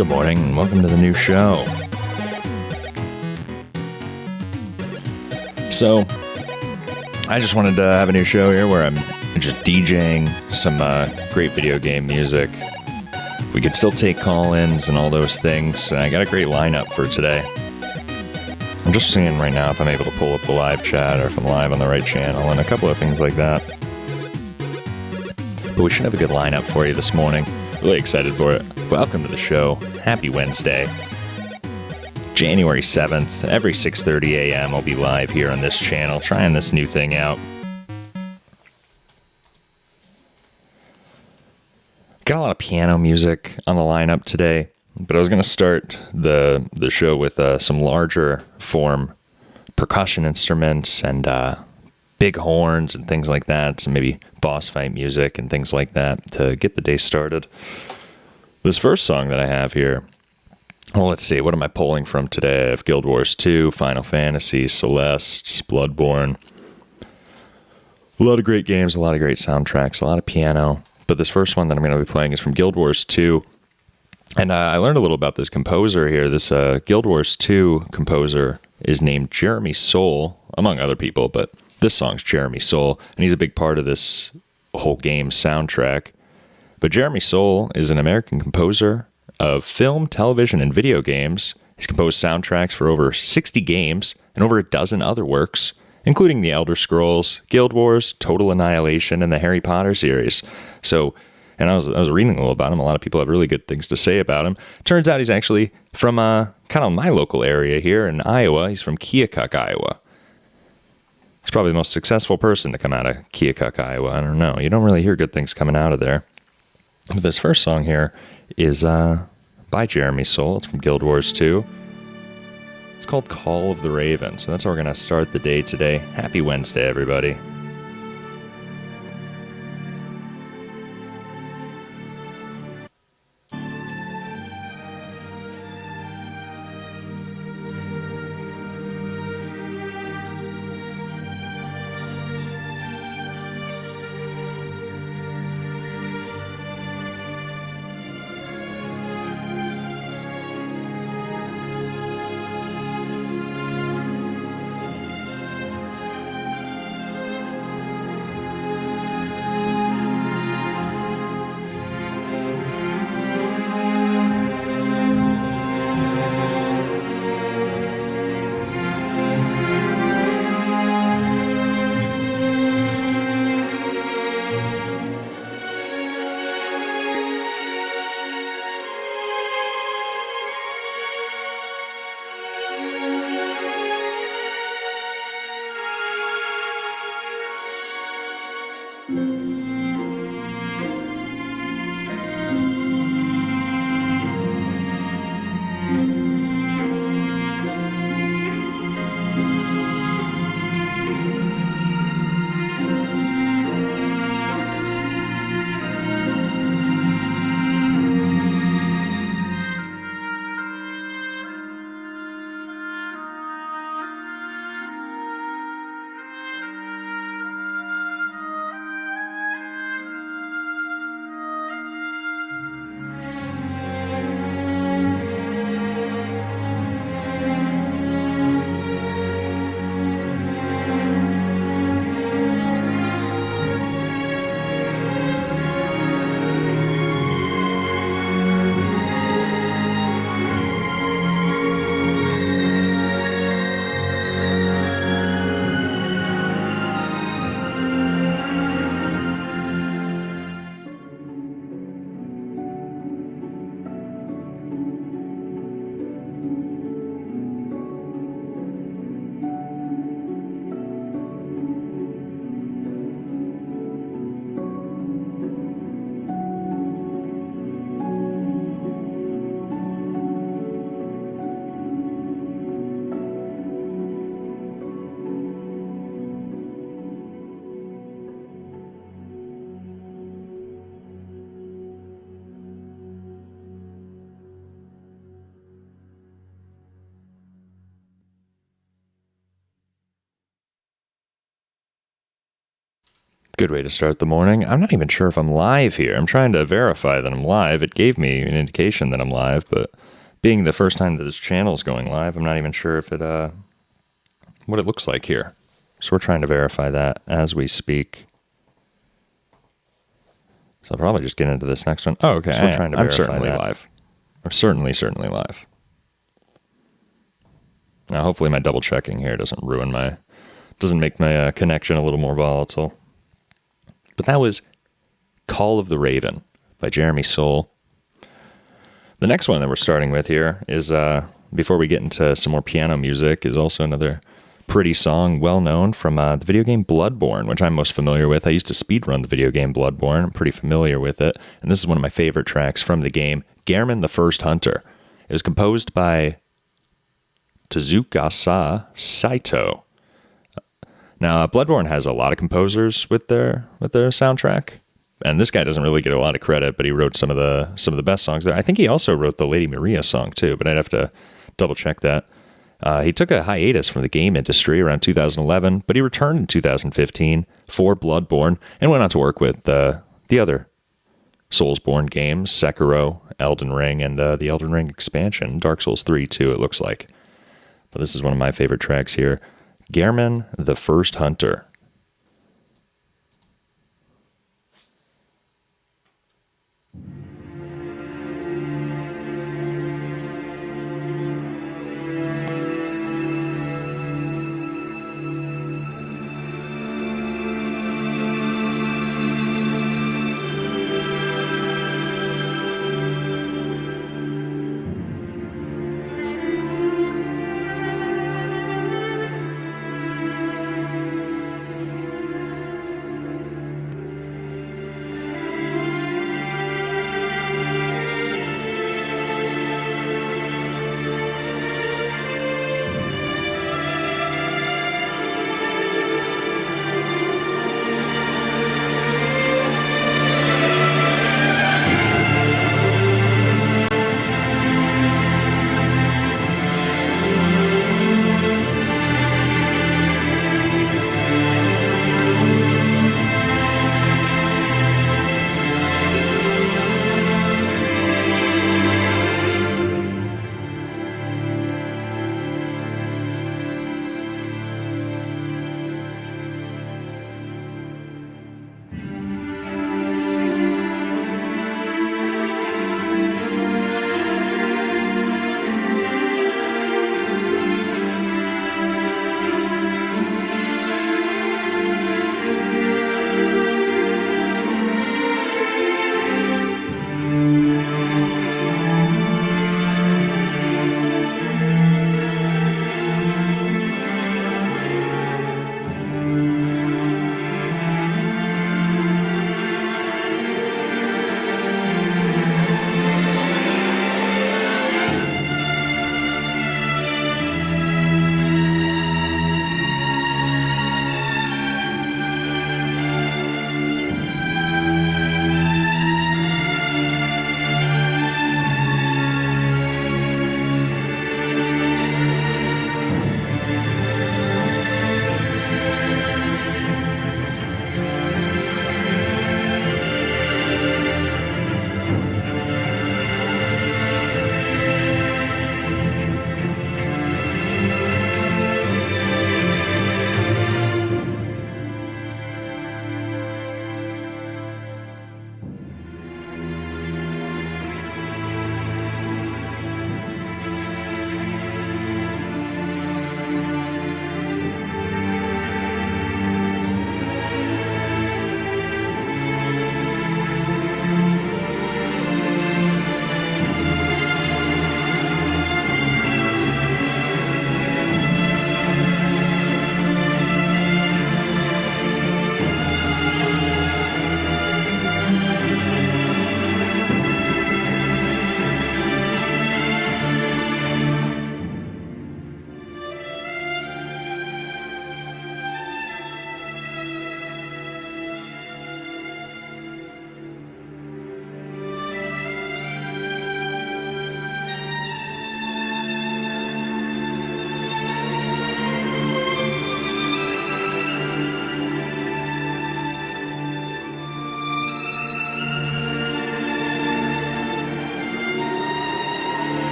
Good morning and welcome to the new show. So, I just wanted to have a new show here where I'm just DJing some great video game music. We could still take call-ins and all those things. And I got a great lineup for today. I'm just seeing right now if I'm able to pull up the live chat or if I'm live on the right channel and a couple of things like that. But we should have a good lineup for you this morning. Really excited for it. Welcome to the show. Happy Wednesday. January 7th, every 6:30 a.m. I'll be live here on this channel trying this new thing out. Got a lot of piano music on the lineup today, but I was going to start the show with some larger form percussion instruments and big horns and things like that, so maybe boss fight music and things like that to get the day started. This first song that I have here, well, let's see, what am I pulling from today? I have Guild Wars 2, Final Fantasy, Celeste, Bloodborne. A lot of great games, a lot of great soundtracks, a lot of piano. But this first one that I'm going to be playing is from Guild Wars 2. And I learned a little about this composer here. This Guild Wars 2 composer is named Jeremy Soule, among other people, but this song's Jeremy Soule, and he's a big part of this whole game soundtrack. But Jeremy Soule is an American composer of film, television, and video games. He's composed soundtracks for over 60 games and over a dozen other works, including The Elder Scrolls, Guild Wars, Total Annihilation, and the Harry Potter series. So, and I was reading a little about him. A lot of people have really good things to say about him. Turns out he's actually from kind of my local area here in Iowa. He's from Keokuk, Iowa. He's probably the most successful person to come out of Keokuk, Iowa. I don't know. You don't really hear good things coming out of there. But this first song here is by Jeremy Soule. It's from Guild Wars 2. It's called Call of the Raven. So that's how we're going to start the day today. Happy Wednesday, everybody. Good way to start the morning. I'm not even sure if I'm live here. I'm trying to verify that I'm live. It gave me an indication that I'm live, but being the first time that this channel is going live, I'm not even sure if it what it looks like here. So we're trying to verify that as we speak. So I'll probably just get into this next one. Oh, okay. So we're trying to verify certainly that. Live. I'm certainly live. Now, hopefully my double checking here doesn't make my connection a little more volatile. But that was Call of the Raven by Jeremy Soule. The next one that we're starting with here is, before we get into some more piano music, is also another pretty song, well known from the video game Bloodborne, which I'm most familiar with. I used to speedrun the video game Bloodborne. I'm pretty familiar with it. And this is one of my favorite tracks from the game, Gehrman the First Hunter. It was composed by Tezukasa Saito. Now, Bloodborne has a lot of composers with their soundtrack, and this guy doesn't really get a lot of credit, but he wrote some of the best songs there. I think he also wrote the Lady Maria song too, but I'd have to double check that. He took a hiatus from the game industry around 2011, but he returned in 2015 for Bloodborne and went on to work with the other Soulsborne games, Sekiro, Elden Ring, and the Elden Ring expansion, Dark Souls 3 too, it looks like. But this is one of my favorite tracks here. Gehrman the First Hunter.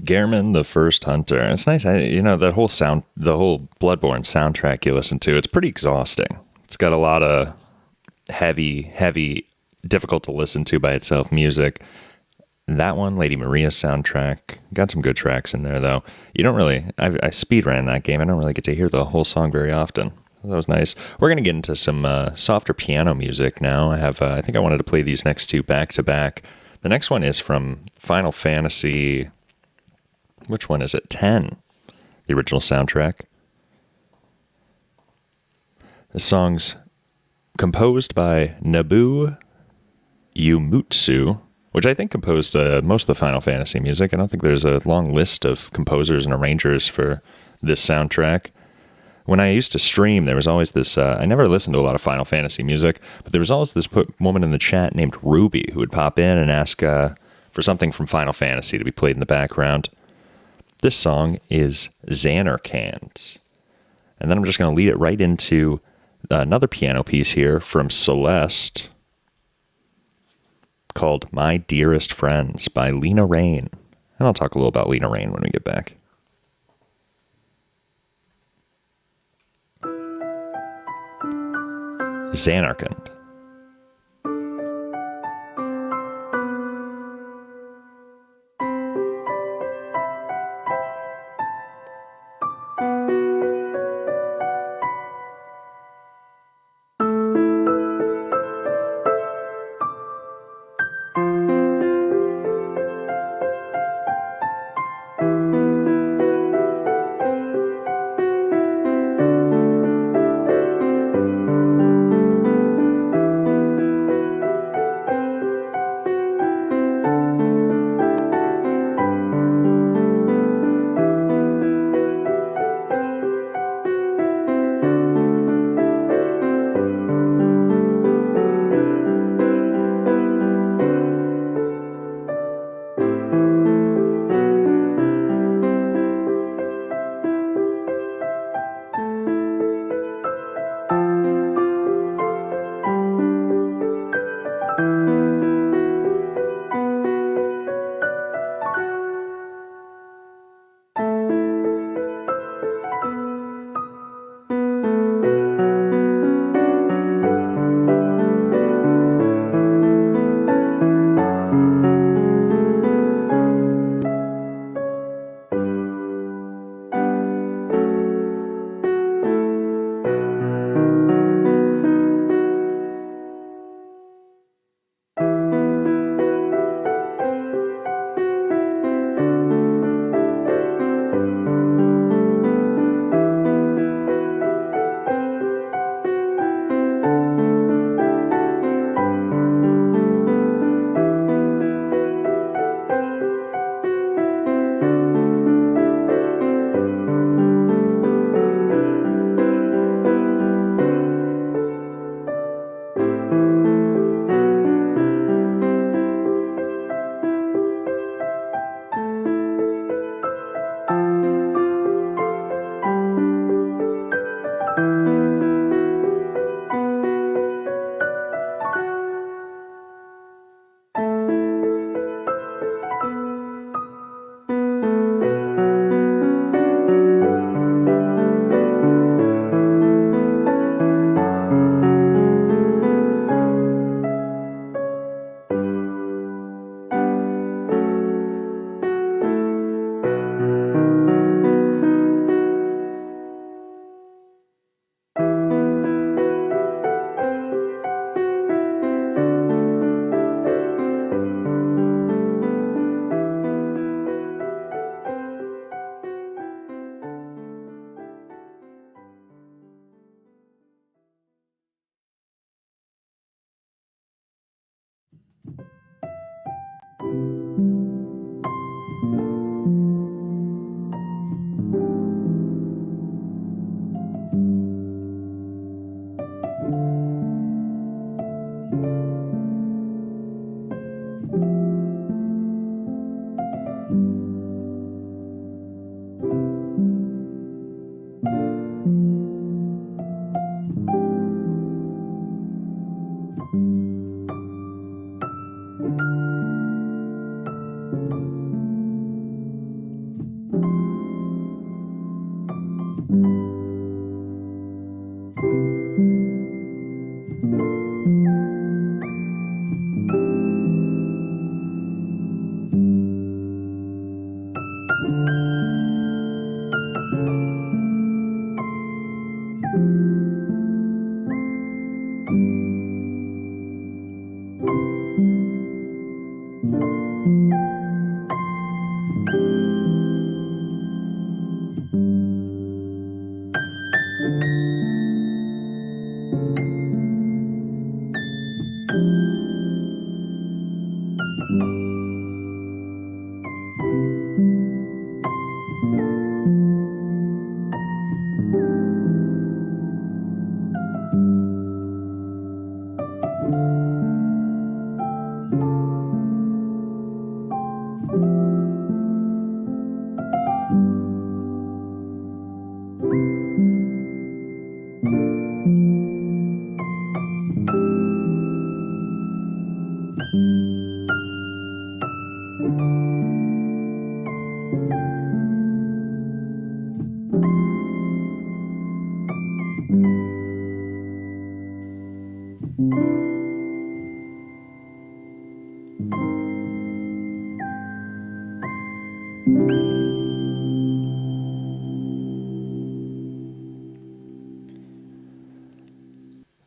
Gehrman, the First Hunter. It's nice. That whole the whole Bloodborne soundtrack you listen to, it's pretty exhausting. It's got a lot of heavy, difficult to listen to by itself music. That one, Lady Maria's soundtrack, got some good tracks in there, though. You don't really, I speed ran that game. I don't really get to hear the whole song very often. That was nice. We're going to get into some softer piano music now. I think I wanted to play these next two back to back. The next one is from Final Fantasy. Which one is it? 10, the original soundtrack. The song's composed by Nobuo Uematsu, which I think composed most of the Final Fantasy music. I don't think there's a long list of composers and arrangers for this soundtrack. When I used to stream, there was always this, I never listened to a lot of Final Fantasy music, but there was always this woman in the chat named Ruby who would pop in and ask for something from Final Fantasy to be played in the background. This song is Xanarkand. And then I'm just going to lead it right into another piano piece here from Celeste called My Dearest Friends by Lena Raine. And I'll talk a little about Lena Raine when we get back. Xanarkand.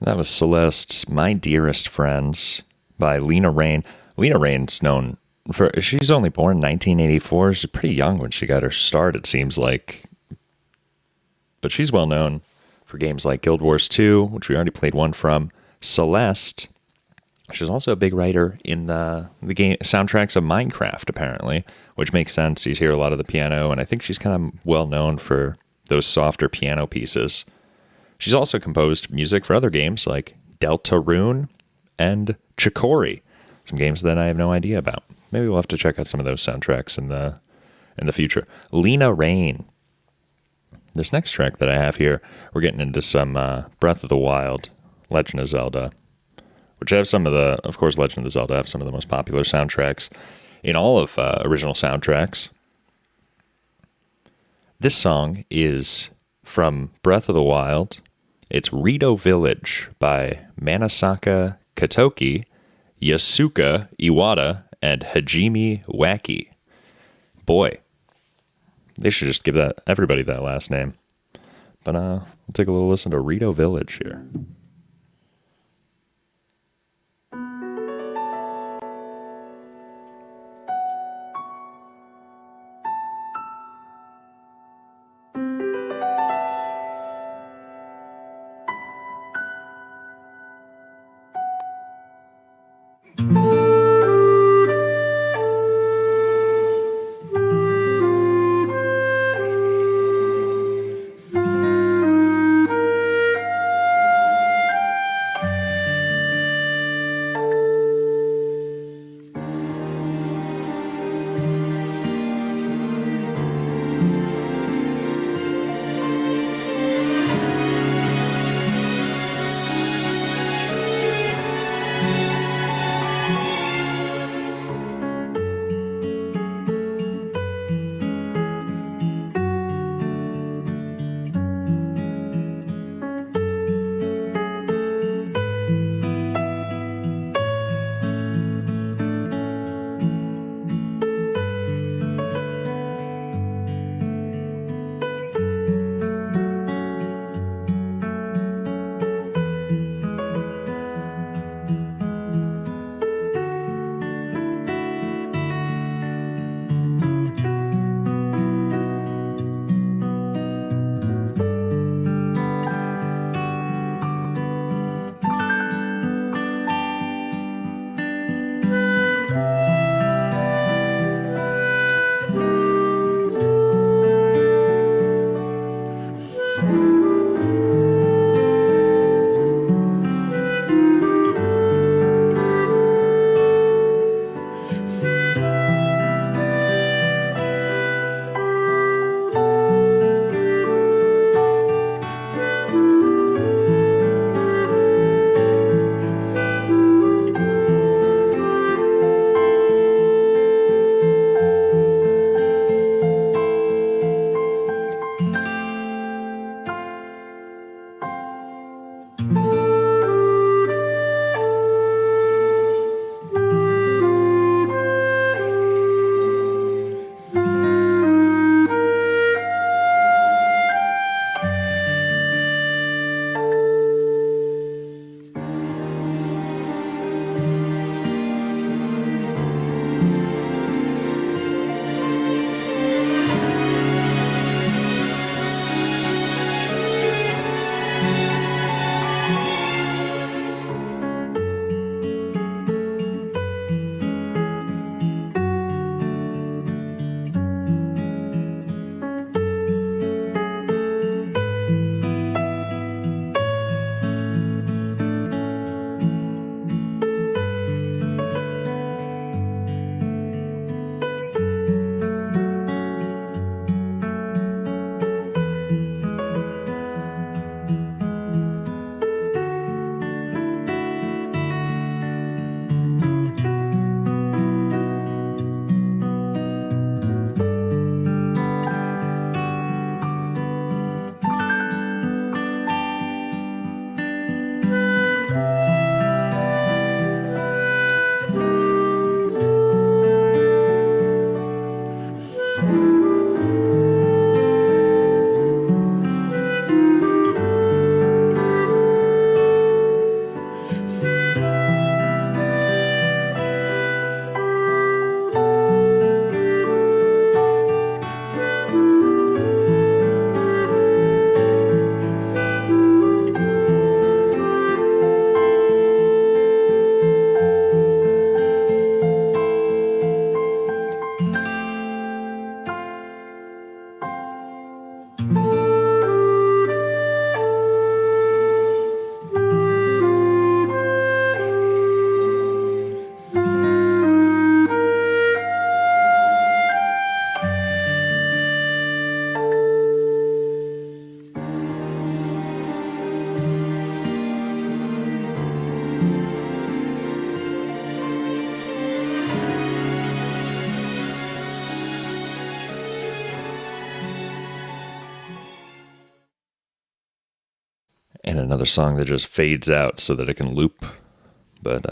That was Celeste's My Dearest Friends by Lena Raine. Lena Raine's known for, she's only born in 1984. She's pretty young when she got her start, it seems like. But she's well known for games like Guild Wars 2, which we already played one from. Celeste. She's also a big writer in the game soundtracks of Minecraft, apparently, which makes sense. You hear a lot of the piano, and I think she's kind of well known for those softer piano pieces. She's also composed music for other games like Deltarune and Chicory, some games that I have no idea about. Maybe we'll have to check out some of those soundtracks in the future. Lena Raine. This next track that I have here, we're getting into some Breath of the Wild, Legend of Zelda, which have some of the, of course, Legend of the Zelda have some of the most popular soundtracks in all of original soundtracks. This song is from Breath of the Wild. It's Rito Village by Manasaka Katoki, Yasuka Iwata, and Hajime Waki. Boy, they should just give that everybody that last name. But we'll take a little listen to Rito Village here. And another song that just fades out so that it can loop. But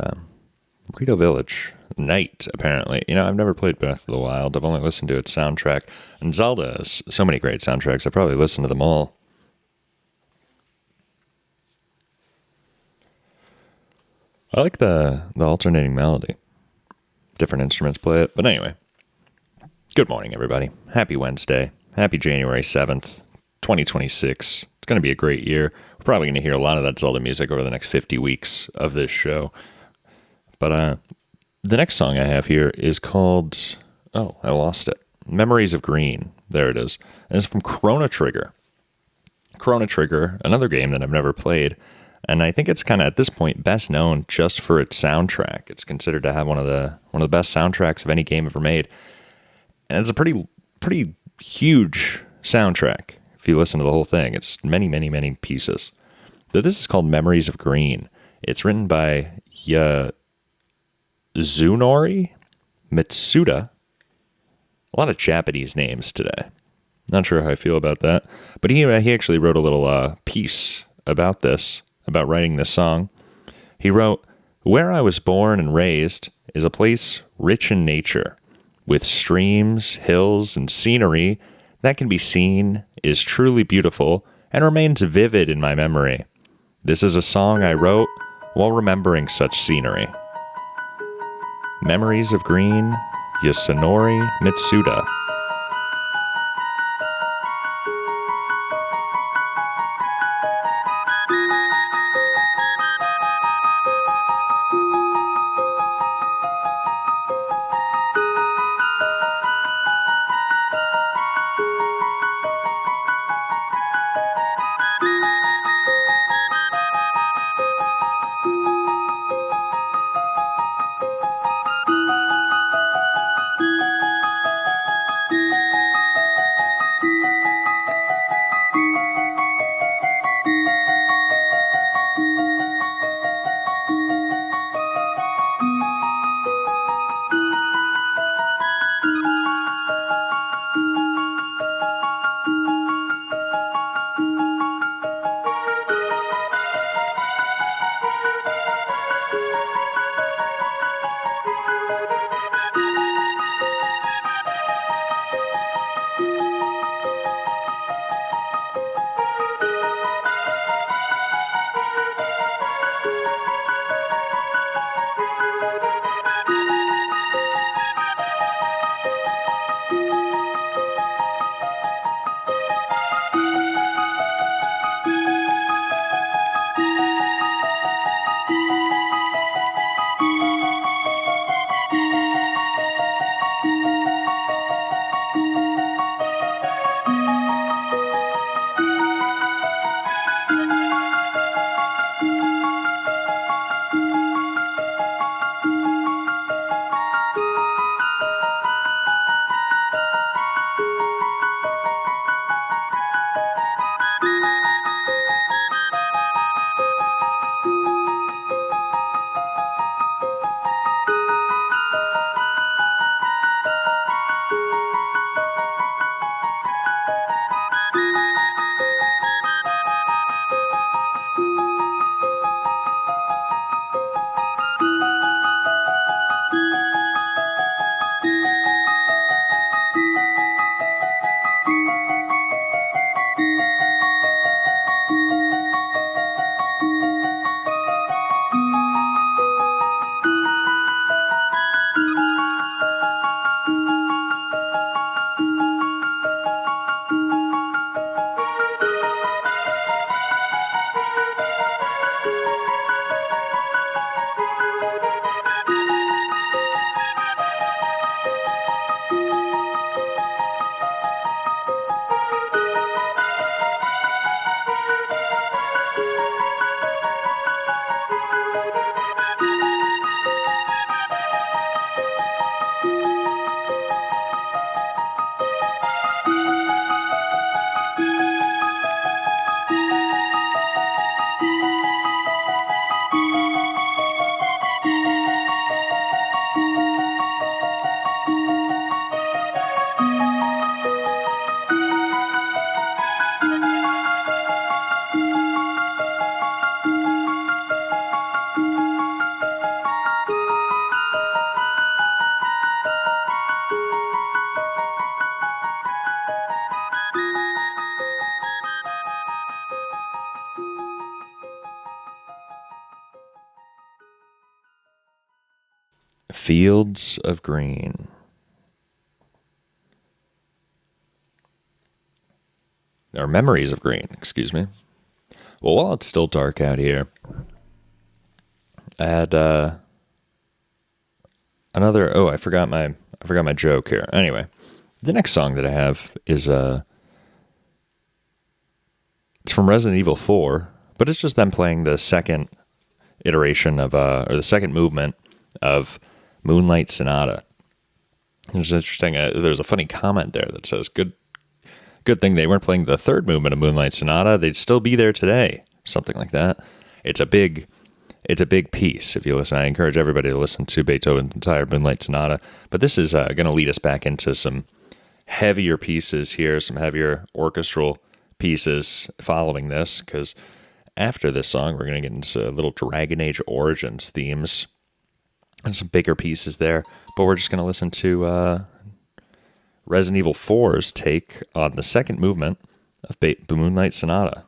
Rito Village, Night, apparently. I've never played Breath of the Wild. I've only listened to its soundtrack. And Zelda has so many great soundtracks. I probably listened to them all. I like the alternating melody. Different instruments play it. But anyway, good morning, everybody. Happy Wednesday. Happy January 7th, 2026. It's going to be a great year. We're probably going to hear a lot of that Zelda music over the next 50 weeks of this show. But the next song I have here is called, oh, I lost it. Memories of Green. There it is. And it's from Chrono Trigger. Chrono Trigger, another game that I've never played. And I think it's kind of, at this point, best known just for its soundtrack. It's considered to have one of the best soundtracks of any game ever made. And it's a pretty huge soundtrack. If you listen to the whole thing, it's many, many, many pieces. But this is called Memories of Green. It's written by Yasunori Mitsuda. A lot of Japanese names today. Not sure how I feel about that. But he actually wrote a little piece about this, about writing this song. He wrote, "Where I was born and raised is a place rich in nature, with streams, hills, and scenery that can be seen, is truly beautiful, and remains vivid in my memory. This is a song I wrote while remembering such scenery." Memories of Green, Yasunori Mitsuda. Fields of Green. Or Memories of Green, excuse me. Well, while it's still dark out here, I had another. Oh, I forgot my joke here. Anyway, the next song that I have is it's from Resident Evil 4, but it's just them playing the second iteration of or the second movement of Moonlight Sonata. It's interesting. There's a funny comment there that says, "Good thing they weren't playing the third movement of Moonlight Sonata. They'd still be there today." Something like that. It's a big piece. If you listen, I encourage everybody to listen to Beethoven's entire Moonlight Sonata. But this is going to lead us back into some heavier pieces here, some heavier orchestral pieces following this, because after this song, we're going to get into little Dragon Age Origins themes and some bigger pieces there. But we're just going to listen to Resident Evil 4's take on the second movement of Moonlight Sonata.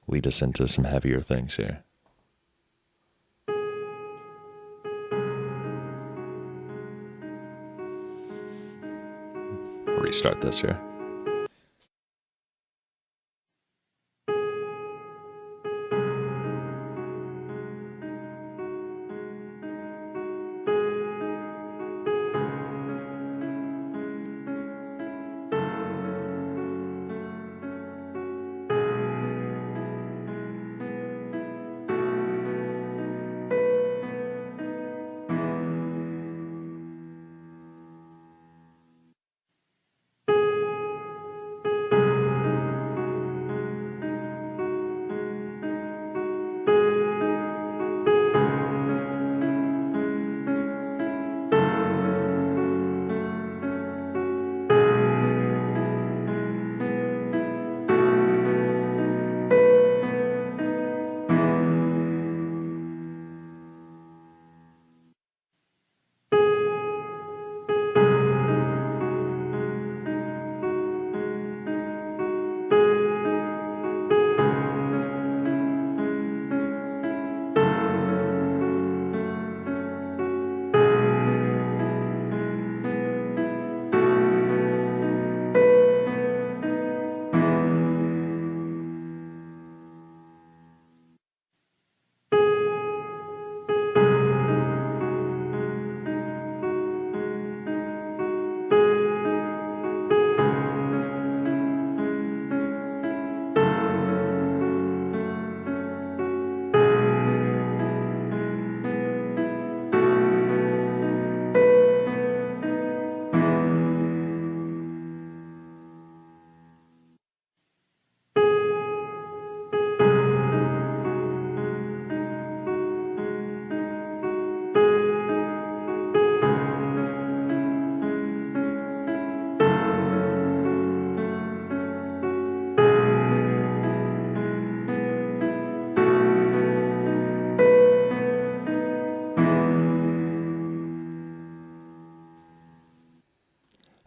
Lead us into some heavier things here. Restart this here.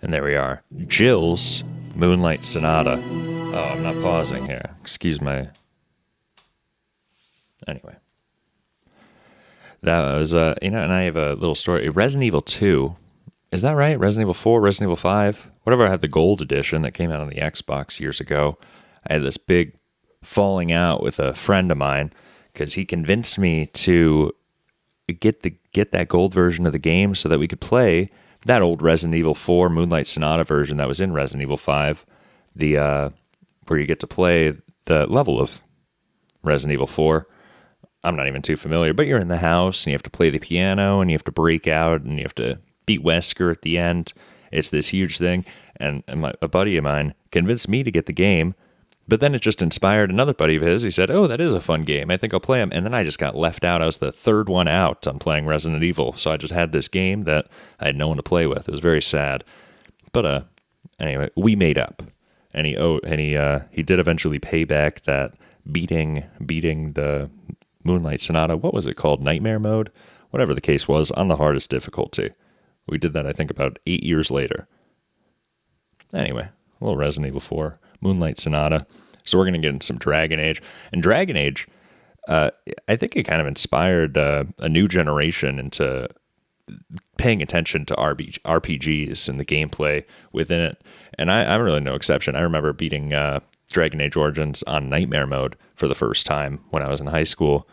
And there we are. Jill's Moonlight Sonata. Oh, I'm not pausing here. Excuse my... Anyway. That was, and I have a little story. Resident Evil 2. Is that right? Resident Evil 4, Resident Evil 5? Whatever, I had the gold edition that came out on the Xbox years ago. I had this big falling out with a friend of mine because he convinced me to get that gold version of the game so that we could play that old Resident Evil 4 Moonlight Sonata version that was in Resident Evil 5, the where you get to play the level of Resident Evil 4. I'm not even too familiar, but you're in the house and you have to play the piano and you have to break out and you have to beat Wesker at the end. It's this huge thing. And a buddy of mine convinced me to get the game, but then it just inspired another buddy of his. He said, "Oh, that is a fun game. I think I'll play him." And then I just got left out. I was the third one out on playing Resident Evil. So I just had this game that I had no one to play with. It was very sad. But anyway, we made up. And he did eventually pay back that beating the Moonlight Sonata. What was it called? Nightmare mode? Whatever the case was, on the hardest difficulty. We did that, I think, about 8 years later. Anyway, a little Resident Evil 4, Moonlight Sonata. So we're going to get into some Dragon Age. And Dragon Age, I think it kind of inspired a new generation into paying attention to RPGs and the gameplay within it. And I'm really no exception. I remember beating Dragon Age Origins on Nightmare mode for the first time when I was in high school.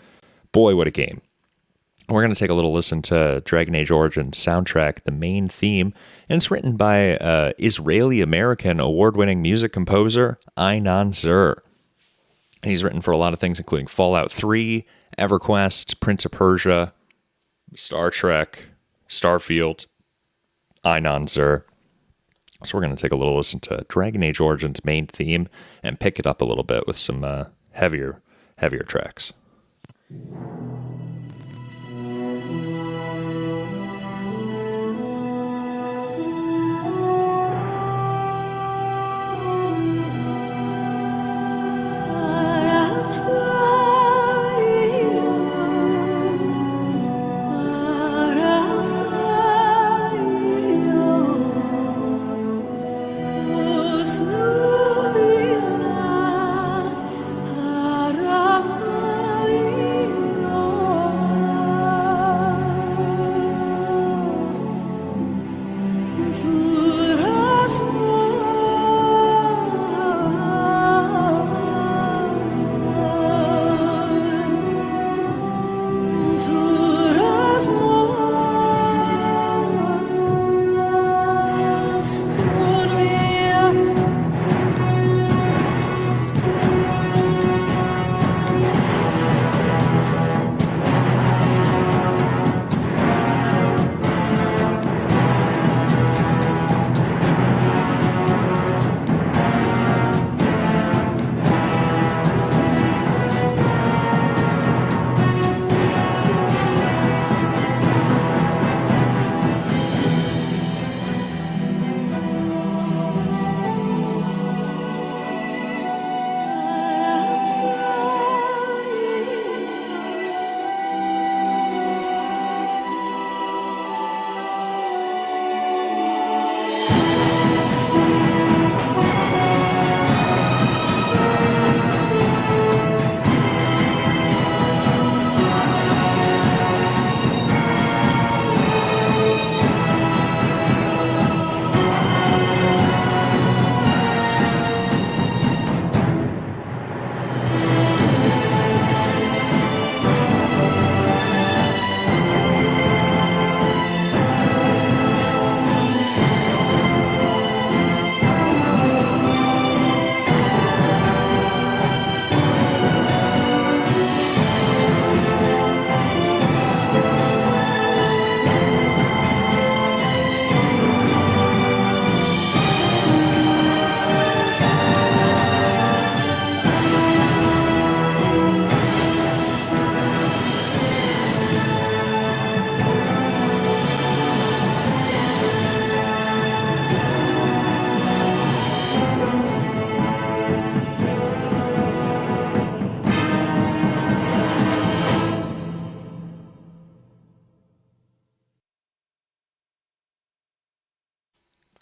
Boy, what a game. We're going to take a little listen to Dragon Age Origins soundtrack, the main theme, and it's written by Israeli-American award-winning music composer Einan Zur. He's written for a lot of things, including Fallout 3, EverQuest, Prince of Persia, Star Trek, Starfield, Einan Zur. So we're going to take a little listen to Dragon Age Origins main theme and pick it up a little bit with some heavier tracks.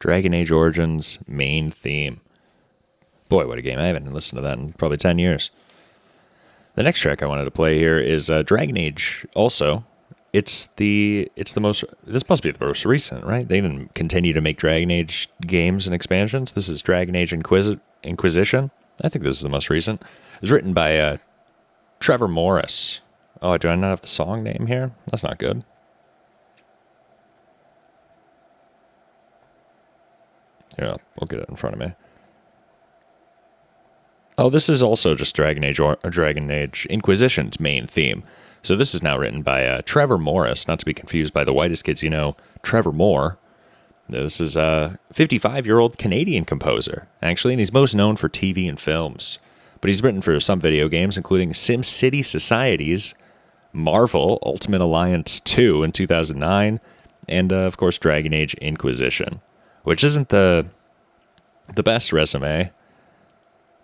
Dragon Age Origins main theme. Boy, what a game. I haven't listened to that in probably 10 years. The next track I wanted to play here is Dragon Age also. It's the most, this must be the most recent, right? They didn't continue to make Dragon Age games and expansions. This is Dragon Age Inquisition. I think this is the most recent. It was written by Trevor Morris. Oh, do I not have the song name here? That's not good. Here, we'll get it in front of me. Oh, this is also just Dragon Age Inquisition's main theme. So this is now written by Trevor Morris, not to be confused by the whitest kids you know, Trevor Moore. This is a 55-year-old Canadian composer, actually, and he's most known for TV and films. But he's written for some video games, including SimCity Societies, Marvel Ultimate Alliance 2 in 2009, and, of course, Dragon Age Inquisition, which isn't the best resume,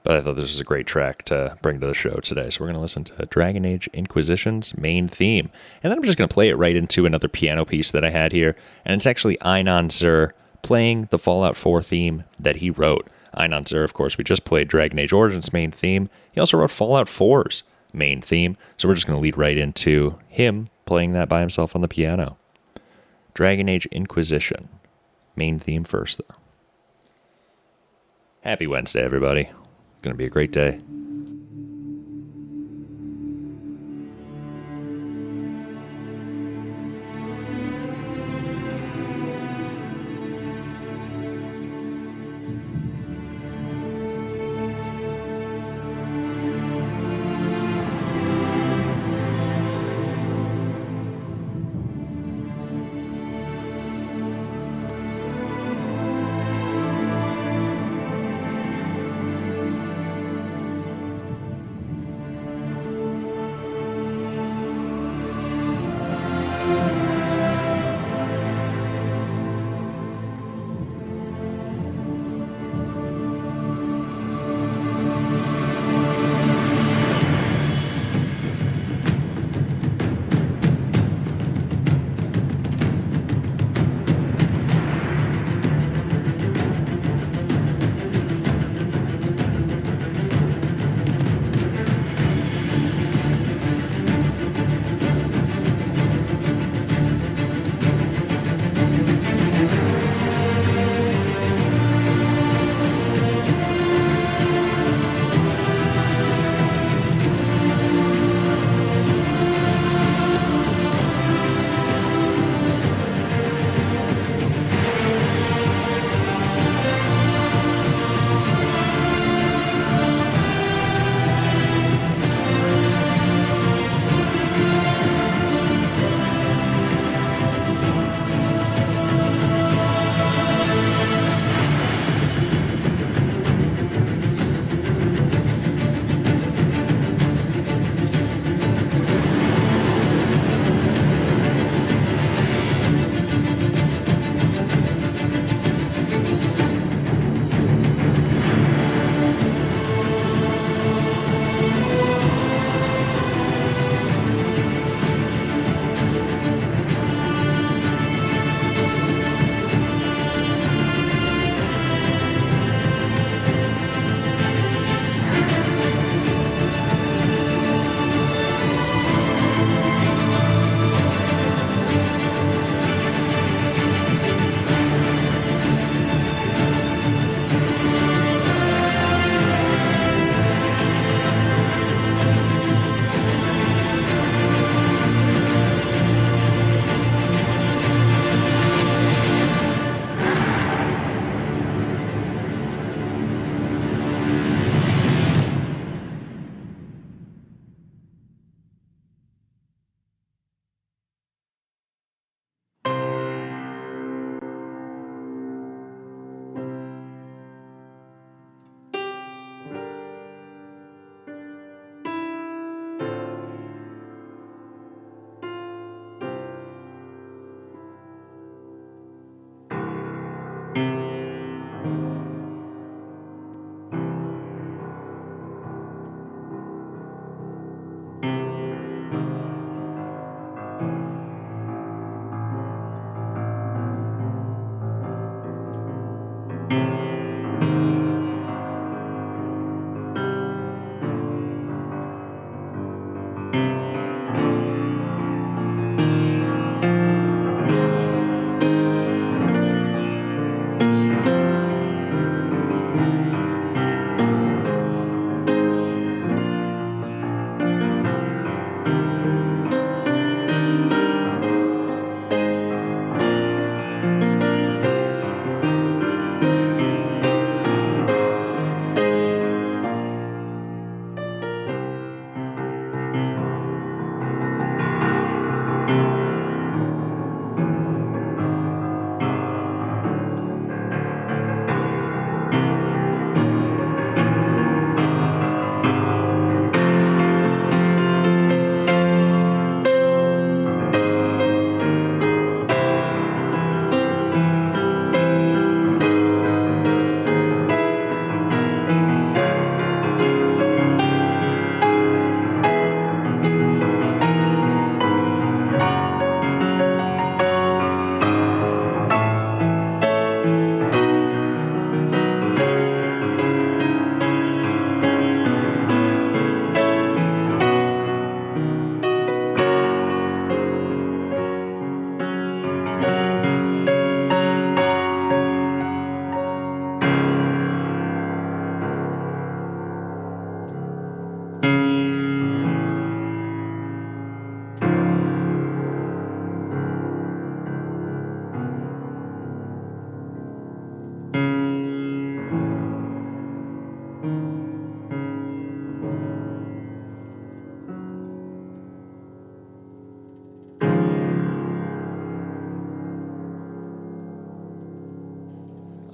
but I thought this was a great track to bring to the show today. So we're going to listen to Dragon Age Inquisition's main theme. And then I'm just going to play it right into another piano piece that I had here. And it's actually Einan Zur playing the Fallout 4 theme that he wrote. Einan Zur, of course, we just played Dragon Age Origins main theme. He also wrote Fallout 4's main theme. So we're just going to lead right into him playing that by himself on the piano. Dragon Age Inquisition. Main theme first, though. Happy Wednesday, everybody. It's going to be a great day.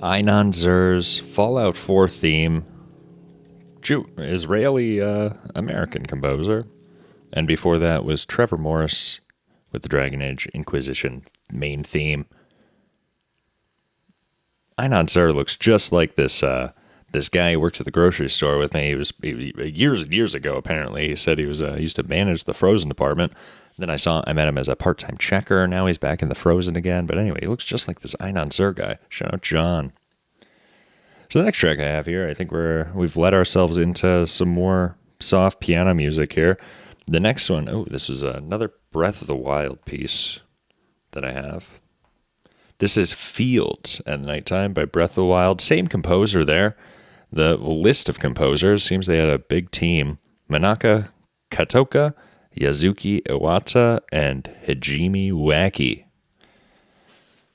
Einon Zer's Fallout 4 theme, Israeli American composer. And before that was Trevor Morris with the Dragon Age Inquisition main theme. Einon Zer looks just like this guy who works at the grocery store with me. Years and years ago, apparently. He said he was used to manage the frozen department. Then I met him as a part-time checker. Now he's back in the frozen again. But anyway, he looks just like this Einon Zer guy. Shout out John. So the next track I have here, I think we've led ourselves into some more soft piano music here. The next one, this was another Breath of the Wild piece that I have. This is Fields at Nighttime by Breath of the Wild. Same composer there. The list of composers seems they had a big team. Manaka Katoka, Yazuki Iwata, and Hajime Waki.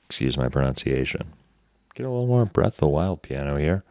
Excuse my pronunciation. Get a little more Breath of the Wild piano here.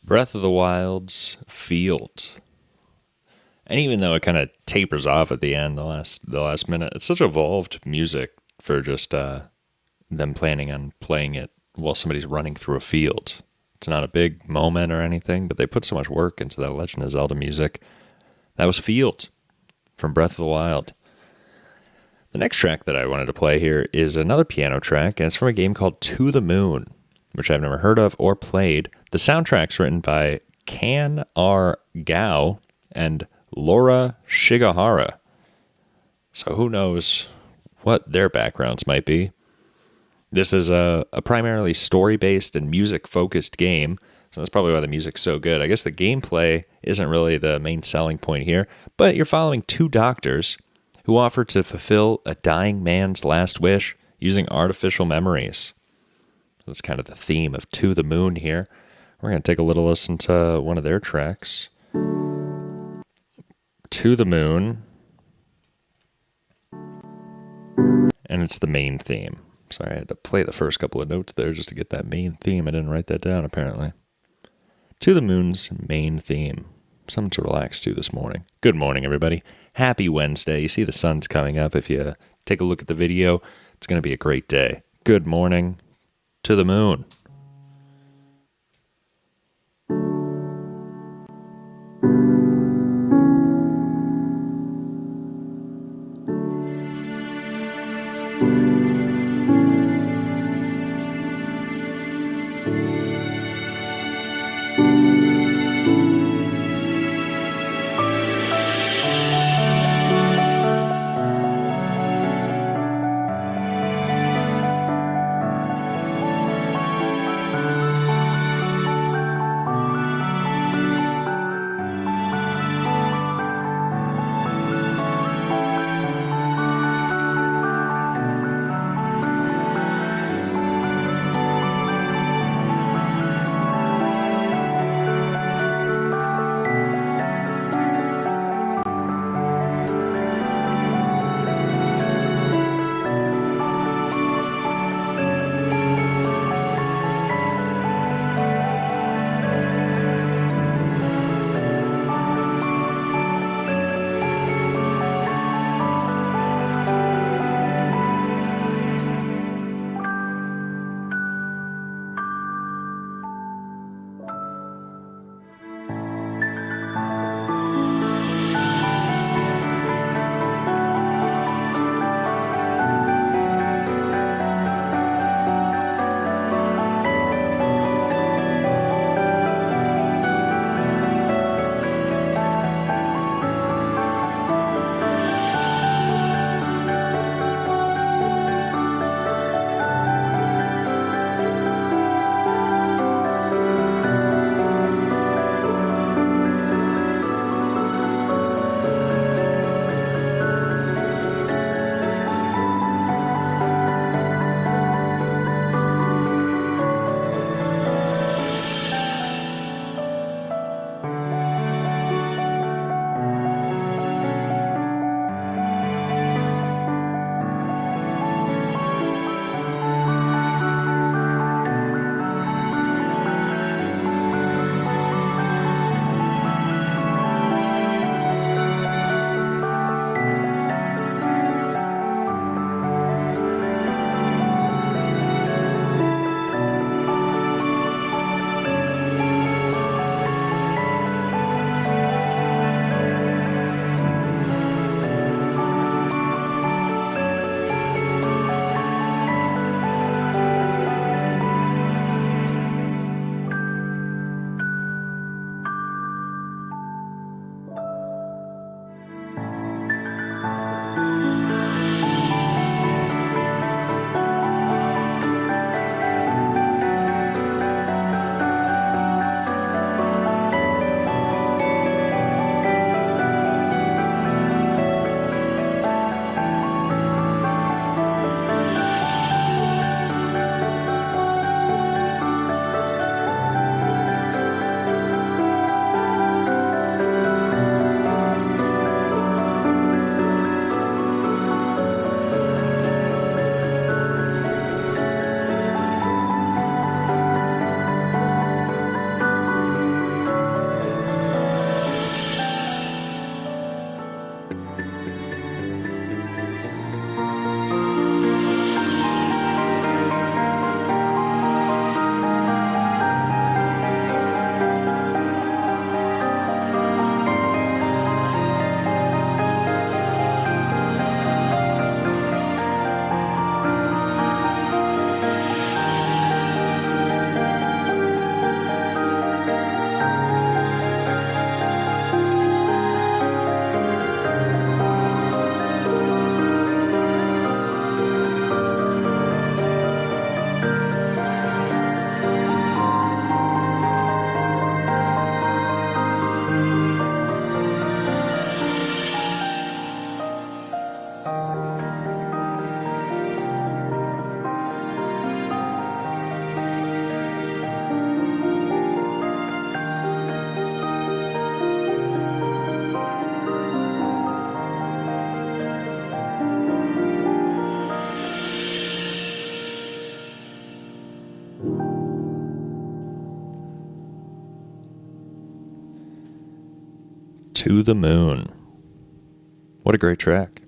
Breath of the Wild's Field. And even though it kind of tapers off at the end, the last minute, it's such evolved music for just them planning on playing it while somebody's running through a field. It's not a big moment or anything, but they put so much work into that Legend of Zelda music. That was Field from Breath of the Wild. The next track that I wanted to play here is another piano track, and it's from a game called To the Moon, which I've never heard of or played. The soundtrack's written by Kan R. Gao and Laura Shigahara. So who knows what their backgrounds might be. This is a primarily story-based and music-focused game, so that's probably why the music's so good. I guess the gameplay isn't really the main selling point here, but you're following two doctors who offer to fulfill a dying man's last wish using artificial memories. That's kind of the theme of To the Moon here. We're going to take a little listen to one of their tracks. To the Moon. And it's the main theme. Sorry, I had to play the first couple of notes there just to get that main theme. I didn't write that down, apparently. To the Moon's main theme. Something to relax to this morning. Good morning, everybody. Happy Wednesday. You see the sun's coming up. If you take a look at the video, it's going to be a great day. Good morning. To the Moon. To the Moon. What a great track.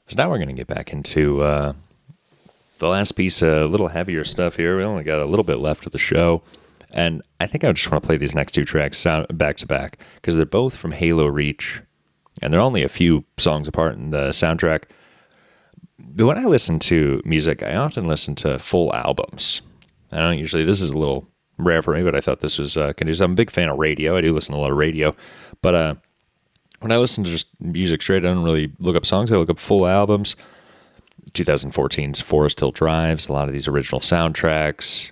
So now we're going to get back into the last piece, a little heavier stuff here. We only got a little bit left of the show. And I think I just want to play these next two tracks back to back because they're both from Halo Reach. And they're only a few songs apart in the soundtrack. But when I listen to music, I often listen to full albums. I don't usually, this is a little rare for me, but I thought this was conducive. I'm a big fan of radio. I do listen to a lot of radio. But when I listen to just music straight, I don't really look up songs. I look up full albums. 2014's Forest Hill Drives, a lot of these original soundtracks,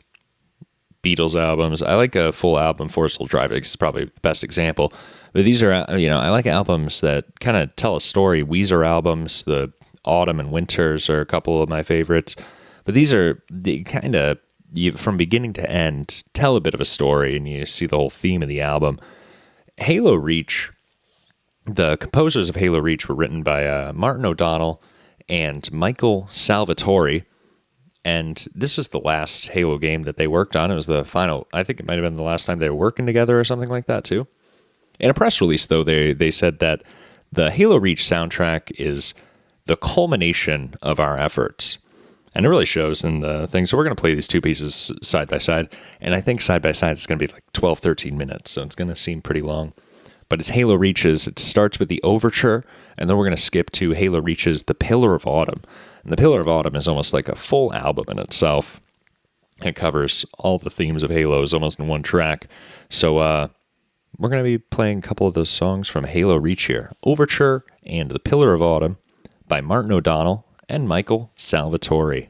Beatles albums. I like a full album. Forest Hill Drive is probably the best example. But these are, I like albums that kind of tell a story. Weezer albums, the Autumn and Winters are a couple of my favorites. But these are the kind of, from beginning to end, tell a bit of a story, and you see the whole theme of the album. Halo Reach, the composers of Halo Reach were written by Martin O'Donnell and Michael Salvatore. And this was the last Halo game that they worked on. It was the final, I think it might have been the last time they were working together or something like that too. In a press release, though, they said that the Halo Reach soundtrack is the culmination of our efforts. And it really shows in the thing. So we're going to play these two pieces side by side. And I think side by side it's going to be like 12, 13 minutes. So it's going to seem pretty long. But it's Halo Reach's, it starts with the overture, and then we're going to skip to Halo Reach's The Pillar of Autumn. And The Pillar of Autumn is almost like a full album in itself. It covers all the themes of Halo almost in one track. So we're going to be playing a couple of those songs from Halo Reach here. Overture and The Pillar of Autumn by Martin O'Donnell and Michael Salvatore.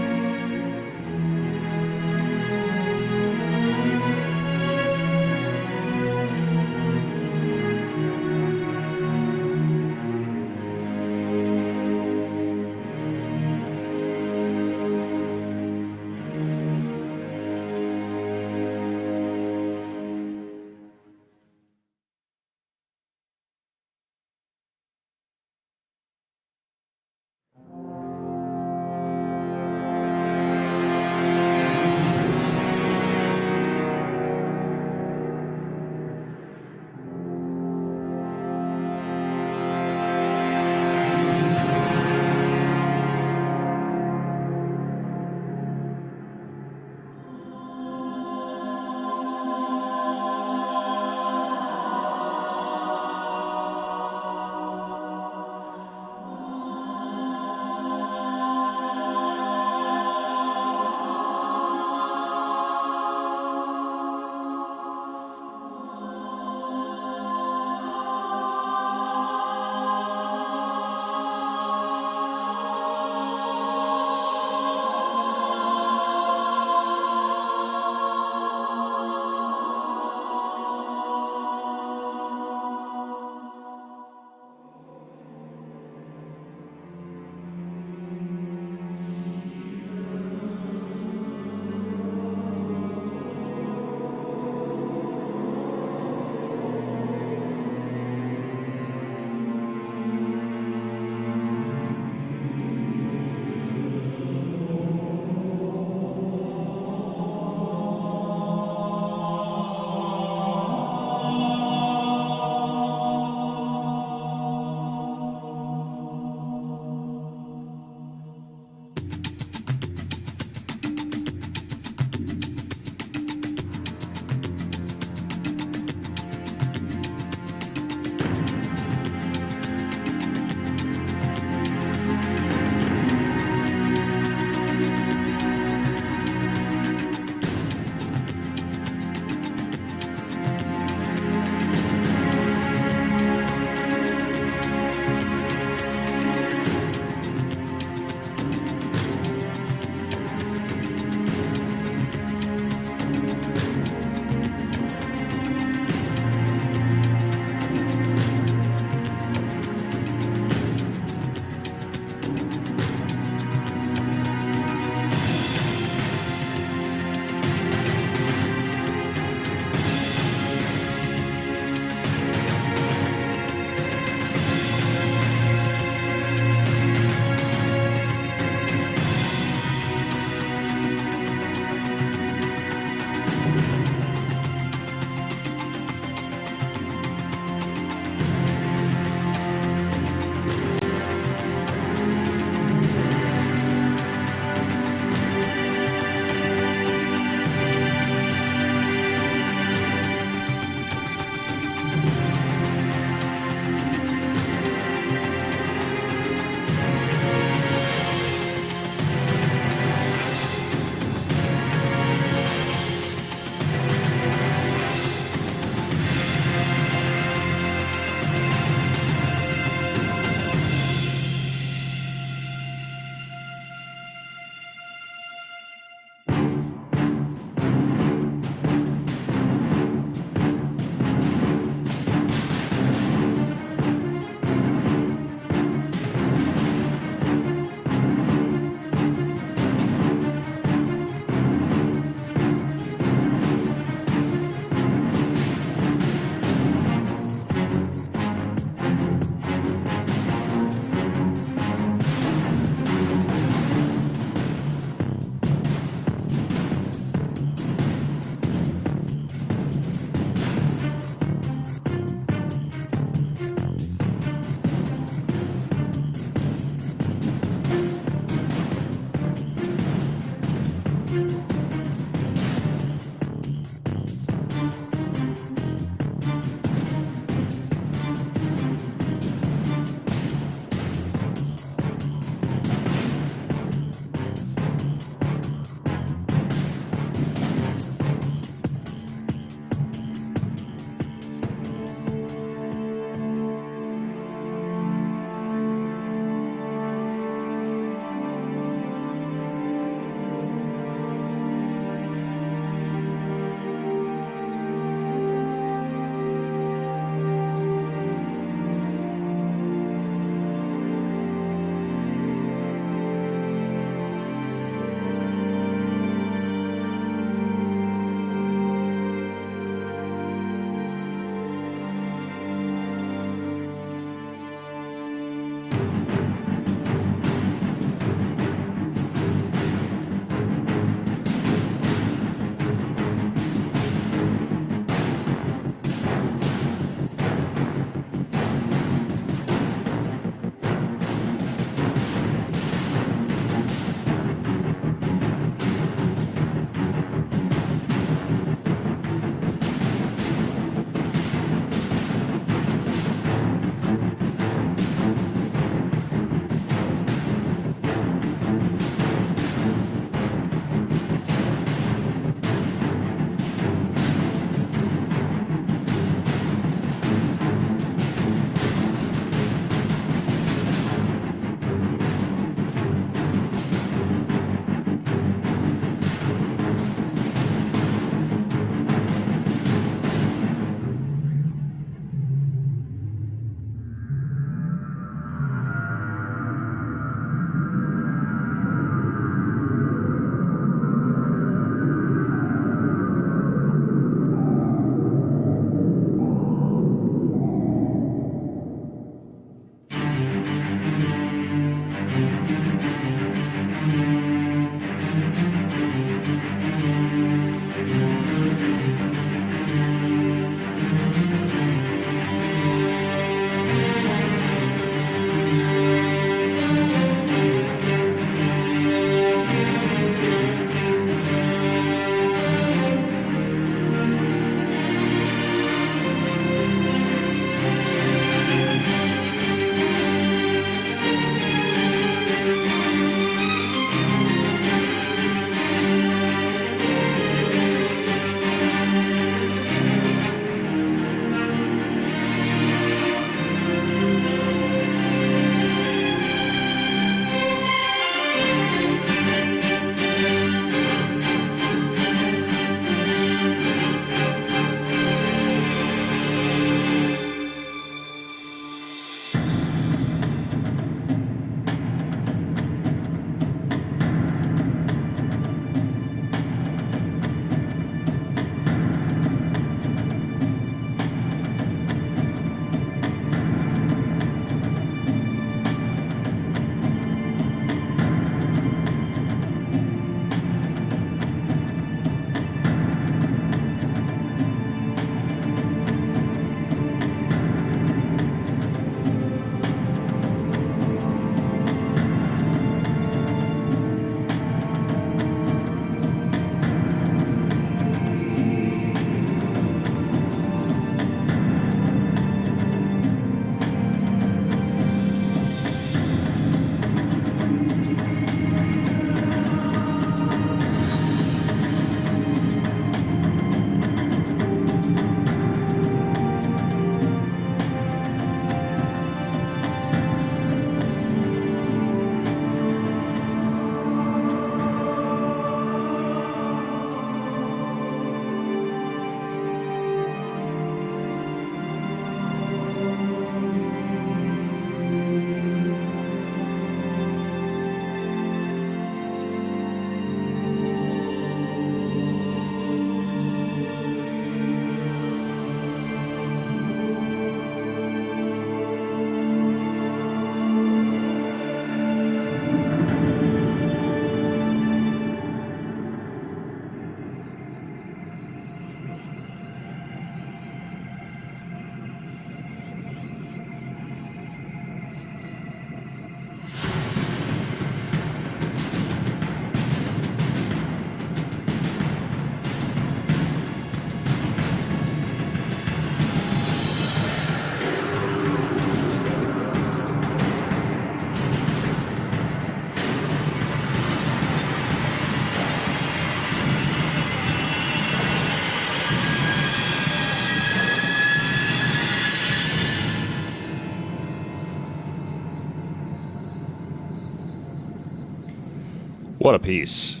What a piece.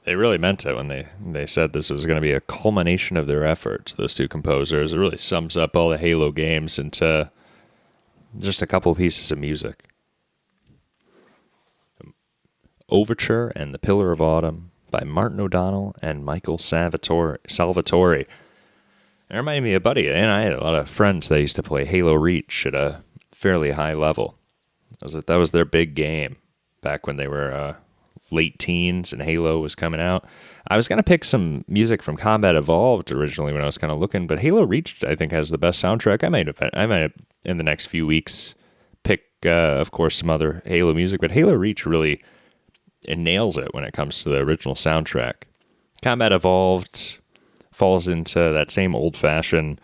They really meant it when they said this was going to be a culmination of their efforts, those two composers. It really sums up all the Halo games into just a couple of pieces of music. Overture and the Pillar of Autumn by Martin O'Donnell and Michael Salvatore. It reminded me of a buddy, and I had a lot of friends that used to play Halo Reach at a fairly high level. That was their big game back when they were late teens and Halo was coming out. I was going to pick some music from Combat Evolved originally when I was kind of looking, but Halo Reach, I think, has the best soundtrack. I might in the next few weeks pick, of course, some other Halo music, but Halo Reach really it nails it when it comes to the original soundtrack. Combat Evolved falls into that same old-fashioned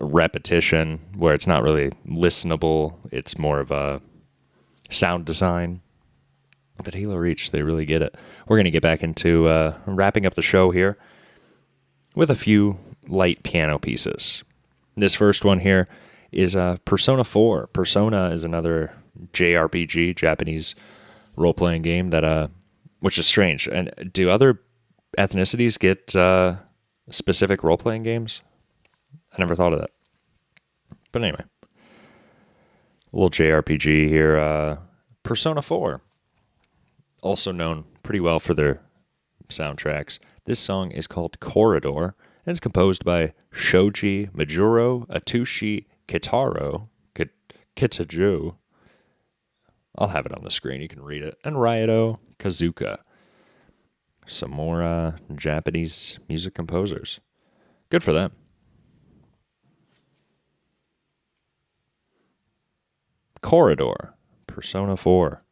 repetition where it's not really listenable. It's more of a sound design. But Halo Reach, they really get it. We're going to get back into wrapping up the show here with a few light piano pieces. This first one here is Persona 4. Persona is another JRPG, Japanese role-playing game that, which is strange. And do other ethnicities get specific role-playing games? I never thought of that. But anyway, a little JRPG here. Persona 4. Also known pretty well for their soundtracks. This song is called Corridor, and it's composed by Shoji Majuro Atsushi Kitaro, Kitaju. I'll have it on the screen, you can read it. And Ryoto Kazuka. Some more Japanese music composers. Good for them. Corridor, Persona 4.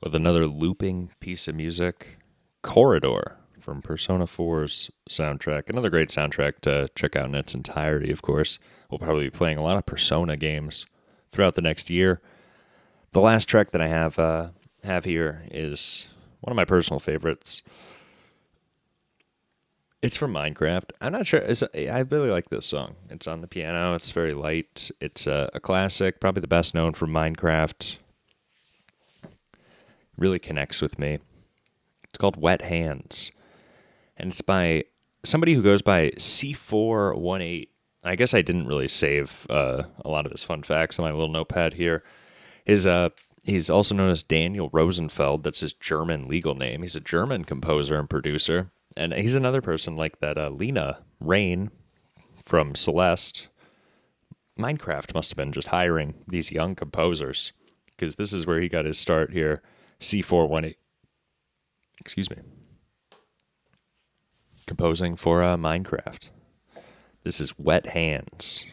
With another looping piece of music, Corridor from Persona 4's soundtrack. Another great soundtrack to check out in its entirety, of course. We'll probably be playing a lot of Persona games throughout the next year. The last track that I have here is one of my personal favorites. It's from Minecraft. I'm not sure. I really like this song. It's on the piano. It's very light. It's a classic, probably the best known from Minecraft. Really connects with me. It's called Wet Hands. And it's by somebody who goes by C418. I guess I didn't really save a lot of his fun facts on my little notepad here. He's also known as Daniel Rosenfeld. That's his German legal name. He's a German composer and producer. And he's another person like that Lena Raine from Celeste. Minecraft must have been just hiring these young composers, because this is where he got his start here. C418. Excuse me. Composing for Minecraft. This is Wet Hands.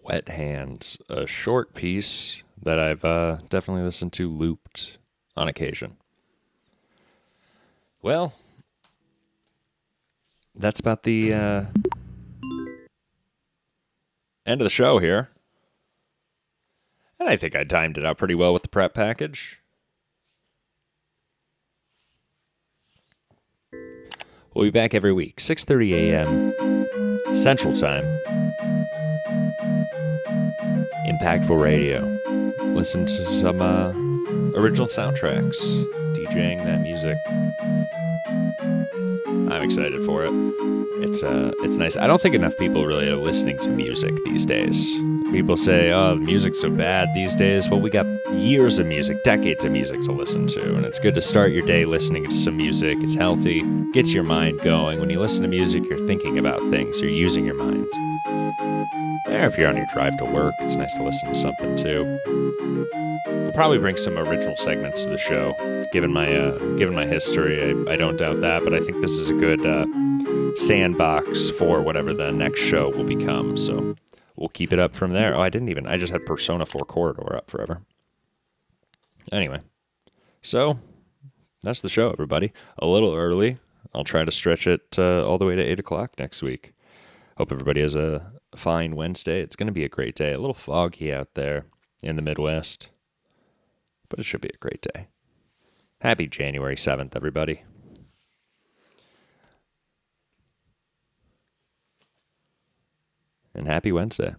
Wet Hands, a short piece that I've definitely listened to looped on occasion. Well, that's about the end of the show here. And I think I timed it out pretty well with the prep package. We'll be back every week, 6:30 a.m. Central Time. Impactful Radio. Listen to some original soundtracks, DJing that music. I'm excited for it. It's nice. I don't think enough people really are listening to music these days. People say, oh, the music's so bad these days. Well, we got years of music, decades of music to listen to, and it's good to start your day listening to some music. It's healthy, gets your mind going. When you listen to music, you're thinking about things, you're using your mind. Or if you're on your drive to work, it's nice to listen to something too. We'll probably bring some original segments to the show, given my history. I don't doubt that, but I think this is a good sandbox for whatever the next show will become. So we'll keep it up from there. Oh, I just had Persona 4 Corridor up forever. Anyway, so that's the show, everybody. A little early. I'll try to stretch it all the way to 8 o'clock next week. Hope everybody has a fine Wednesday. It's going to be a great day. A little foggy out there in the Midwest, but it should be a great day. Happy January 7th, everybody. And happy Wednesday.